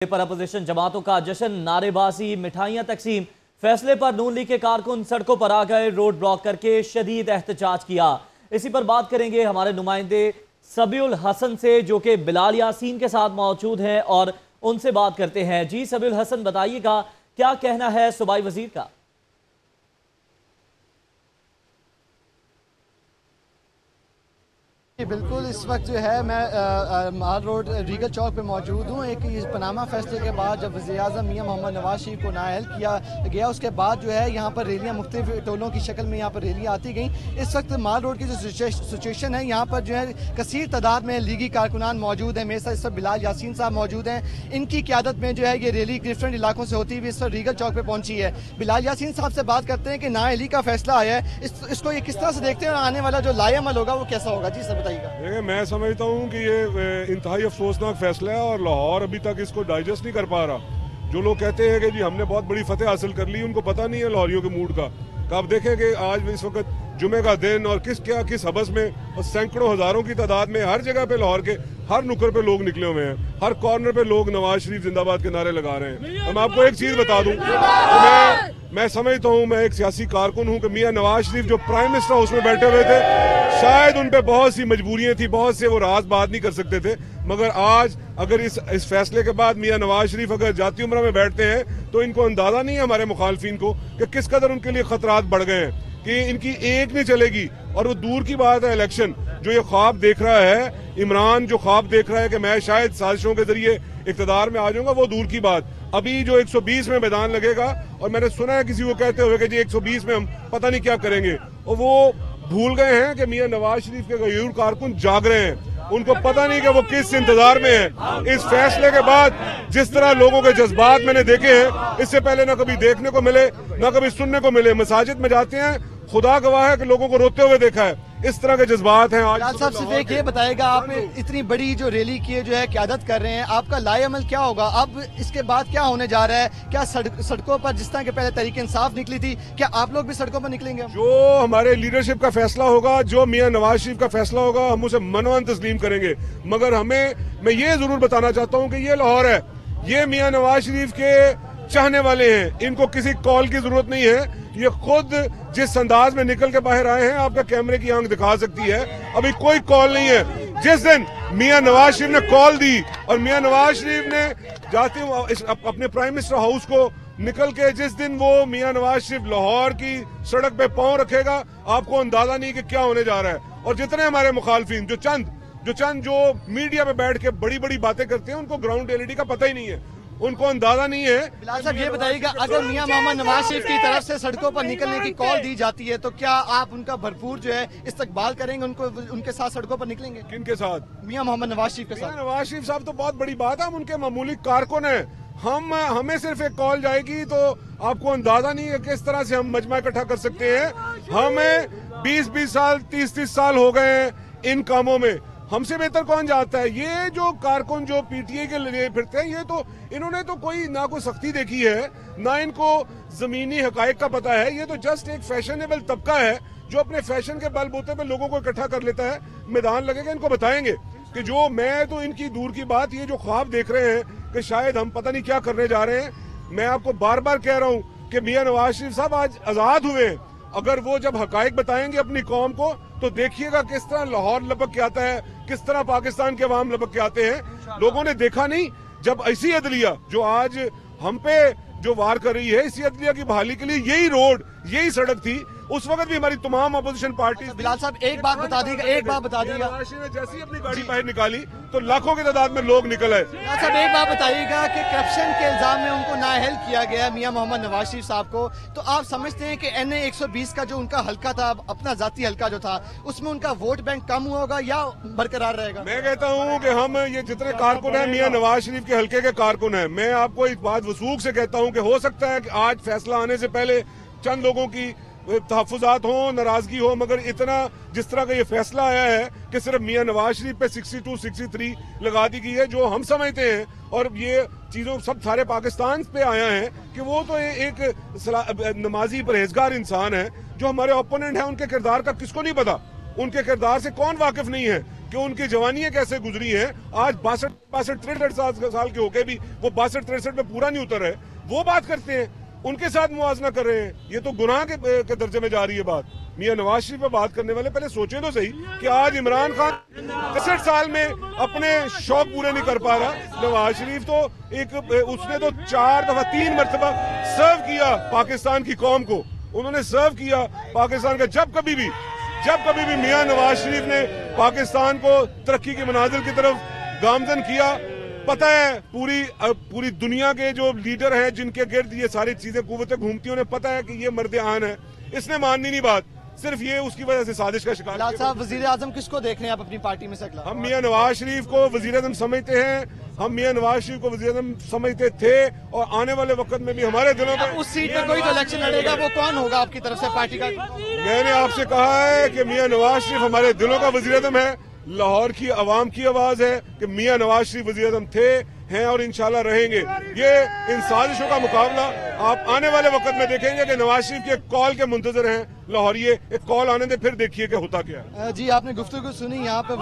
पर अपोजिशन जमातों का जश्न, नारेबाजी, मिठाइयां तकसीम। फैसले पर नून लीग के कारकुन सड़कों पर आ गए, रोड ब्लॉक करके शदीद एहतजाज किया। इसी पर बात करेंगे हमारे नुमाइंदे सबीउल हसन से, जो कि बिलाल यासीन के साथ मौजूद हैं और उनसे बात करते हैं। जी सबीउल हसन, बताइएगा क्या कहना है सूबाई वजीर का? बिल्कुल, इस वक्त जो है मैं माल रोड रीगल चौक पे मौजूद हूँ। एक इस पनामा फैसले के बाद जब वज़ीर-ए-आज़म मियां मोहम्मद नवाज शरीफ को नाअहल किया गया, उसके बाद जो है यहाँ पर रैलियाँ मुख्तलिफ टोलों की शक्ल में यहाँ पर रैलियाँ आती गई। इस वक्त माल रोड की जो सिचुएशन है, यहाँ पर जो है कसीर तादाद में लीगी कारकुनान मौजूद हैं। मेरे साथ इस वक्त बिलाल यासीन साहब मौजूद हैं। इनकी क़यादत में जो है ये रैली डिफरेंट इलाकों से होती हुई इस वक्त रीगल चौक पर पहुँची है। बिलाल यासीन साहब से बात करते हैं कि नाअहली का फैसला आया है, इसको ये किस तरह से देखते हैं और आने वाला जो लाएअमल होगा वो कैसा होगा? जी सर बताइएगा। मैं समझता हूँ कि ये इंतहाई अफसोसनाक फैसला है और लाहौर अभी तक इसको डाइजेस्ट नहीं कर पा रहा। जो लोग कहते हैं कि जी हमने बहुत बड़ी फतेह हासिल कर ली, उनको पता नहीं है लाहौरियों के मूड का। तो आप देखें कि आज इस वक्त जुमे का दिन और किस हबस में और सैकड़ों हजारों की तादाद में हर जगह पे लाहौर के हर नुक्कड़ पे लोग निकले हुए हैं। हर कॉर्नर पे लोग नवाज शरीफ जिंदाबाद के नारे लगा रहे हैं। और मैं आपको एक चीज बता दूं, तो मैं समझता हूं, मैं एक सियासी कारकुन हूं, कि मियां नवाज शरीफ जो प्राइम मिनिस्टर हाउस में बैठे हुए थे, शायद उन पे बहुत सी मजबूरियां थी, बहुत से वो राज बात नहीं कर सकते थे। मगर आज अगर इस फैसले के बाद मियां नवाज शरीफ अगर जाती उम्र में बैठते हैं तो इनको अंदाजा नहीं है हमारे मुखालफिन को कि किस कदर उनके लिए खतरात बढ़ गए हैं, कि इनकी एक नहीं चलेगी। और वो दूर की बात है इलेक्शन, जो ये ख्वाब देख रहा है इमरान, जो ख्वाब देख रहा है कि मैं शायद साजिशों के जरिए इक्तदार में आ जाऊंगा, वो दूर की बात। अभी जो 120 में मैदान लगेगा, और मैंने सुना है किसी को कहते हुए कि जी 120 में हम पता नहीं क्या करेंगे, और वो भूल गए हैं कि मियां नवाज शरीफ के गयूर कारकुन जाग रहे हैं। उनको पता नहीं कि वो किस इंतजार में है। इस फैसले के बाद जिस तरह लोगों के जज्बात मैंने देखे हैं, इससे पहले ना कभी देखने को मिले ना कभी सुनने को मिले। मसाजिद में जाते हैं, खुदा गवाह है कि लोगों को रोते हुए देखा है। इस तरह के जज्बात हैं आज। साहब सिर्फ एक ये बताएगा, आप इतनी बड़ी जो रैली की जो है क़यादत कर रहे हैं, आपका लाएअमल क्या होगा? अब इसके बाद क्या होने जा रहा है? क्या सड़कों पर जिस तरह के पहले तहरीक इंसाफ निकली थी, क्या आप लोग भी सड़कों पर निकलेंगे? जो हमारे लीडरशिप का फैसला होगा, जो मियां नवाज शरीफ का फैसला होगा, हम उसे मनोन तस्लीम करेंगे। मगर मैं ये जरूर बताना चाहता हूँ कि ये लाहौर है, ये मियां नवाज शरीफ के चाहने वाले हैं। इनको किसी कॉल की जरूरत नहीं है। ये खुद जिस अंदाज में निकल के बाहर आए हैं, आपका कैमरे की आंख दिखा सकती है, अभी कोई कॉल नहीं है। जिस दिन मियां नवाज शरीफ ने कॉल दी और मियां नवाज शरीफ ने जाते अपने प्राइम मिनिस्टर हाउस को निकल के, जिस दिन वो मियां नवाज शरीफ लाहौर की सड़क पे पांव रखेगा, आपको अंदाजा नहीं कि क्या होने जा रहा है। और जितने हमारे मुखालफिन जो मीडिया पे बैठ के बड़ी बड़ी बातें करते हैं, उनको ग्राउंड रियलिटी का पता ही नहीं है, उनको अंदाजा नहीं है। बिलाल साहब ये बताइएगा, अगर मियां मोहम्मद नवाज शरीफ की तरफ से सड़कों पर निकलने की कॉल दी जाती है, तो क्या आप उनका भरपूर जो है इस्तकबाल करेंगे? उनके साथ सड़कों पर निकलेंगे? किनके साथ? मियां मोहम्मद नवाज शरीफ के साथ। नवाज शरीफ साहब तो बहुत बड़ी बात है, हम उनके मामूली कारकुन हैं। हमें सिर्फ एक कॉल जाएगी तो आपको अंदाजा नहीं है किस तरह से हम मजमा इकट्ठा कर सकते हैं। हमें 20-20 साल 30-30 साल हो गए हैं इन कामों में, हमसे बेहतर कौन जानता है? ये जो कारकुन जो पीटीए के लिए फिरते हैं, ये तो इन्होंने तो ना कोई सख्ती देखी है, ना इनको जमीनी हकायक का पता है। ये तो जस्ट एक फैशनेबल तबका है जो अपने फैशन के बलबूते पे लोगों को इकट्ठा कर लेता है। मैदान लगेगा, इनको बताएंगे कि जो मैं तो इनकी दूर की बात, ये जो ख्वाब देख रहे हैं कि शायद हम पता नहीं क्या करने जा रहे हैं। मैं आपको बार बार कह रहा हूँ कि मियां नवाज शरीफ साहब आज आजाद हुए हैं। अगर वो जब हकायक बताएंगे अपनी कौम को, तो देखिएगा किस तरह लाहौर लपक के आता है, किस तरह पाकिस्तान के अवाम लपक के आते हैं। लोगों ने देखा नहीं, जब ऐसी अदलिया जो आज हम पे जो वार कर रही है, इसी अदलिया की बहाली के लिए यही रोड, यही सड़क थी। उस वक्त भी हमारी तमाम अपोजिशन पार्टी। बिलाल साहब एक बात बता दीजिएगा, जैसे ही अपनी गाड़ी बाहर निकाली तो लाखों की तादाद में लोग निकल आए। बिलाल साहब एक बात बताइएगा कि करप्शन के इल्जाम में उनको नाअहल किया गया मियां मोहम्मद नवाज शरीफ साहब को, तो आप समझते हैं कि NA 120 का जो उनका हल्का था, अपना जाती हल्का जो था, उसमें उनका वोट बैंक कम हुआ होगा या बरकरार रहेगा? मैं कहता हूँ कि हम ये जितने कारकुन हैं मियां नवाज शरीफ के हल्के के कारकुन हैं। मैं आपको एक बात वसूख से कहता हूँ कि हो सकता है कि आज फैसला आने से पहले चंद लोगों की तहफुजात हो, नाराजगी हो, मगर इतना जिस तरह का ये फैसला आया है कि सिर्फ मियां नवाज शरीफ पे 62, 63 लगा दी गई है, जो हम समझते हैं, और ये चीजों सब सारे पाकिस्तान पे आया है कि वो तो एक नमाजी परहेजगार इंसान है। जो हमारे ओपोनेंट है, उनके किरदार का किसको नहीं पता, उनके किरदार से कौन वाकिफ नहीं है। कि उनकी जवानियां कैसे गुजरी हैं। आज 62-63 साल के होके भी वो 62-63 में पूरा नहीं उतर रहे, वो बात करते हैं, उनके साथ मुआवजा कर रहे हैं। ये तो गुनाह के दर्जे में जा रही है बात। मियां नवाज शरीफ पे बात करने वाले पहले सोचें तो सही कि आज इमरान खान 63 साल में अपने शौक पूरे नहीं कर पा रहा। नवाज शरीफ तो उसने तो 3 मरतबा सर्व किया पाकिस्तान की कौम को, उन्होंने सर्व किया पाकिस्तान का। जब कभी भी मियां नवाज शरीफ ने पाकिस्तान को तरक्की की मनाजिल की तरफ गामजन किया, पता है पूरी दुनिया के जो लीडर हैं जिनके गिर्द ये सारी चीजें कुव्वतें घूमती हैं, उन्हें पता है कि ये मर्द आन है, इसने माननी नहीं बात, सिर्फ ये उसकी वजह से साजिश का शिकार। लाल साहब, वजीर आजम किसको देख रहे हैं आप अपनी पार्टी में से? हम मियां नवाज शरीफ को वजीर आजम समझते हैं, हम मियां नवाज शरीफ को वजीर आजम समझते थे, और आने वाले वक्त में भी हमारे दिलों में उस सीट पे कोई तो इलेक्शन लड़ेगा, वो कौन होगा आपकी तरफ से पार्टी का? मैंने आपसे कहा है कि मियां नवाज शरीफ हमारे दिलों का वजीर आजम है, लाहौर की आवाम की आवाज है कि मियां नवाज शरीफ वजीर आजम थे, हैं और इंशाल्लाह रहेंगे। ये इन साजिशों का मुकाबला आप आने वाले वक्त में देखेंगे कि नवाज शरीफ के कॉल के मुंतजर हैं लाहौरिये। एक कॉल आने दे, फिर देखिए कि होता क्या है। जी, आपने गुफ्तगू सुनी यहाँ पे।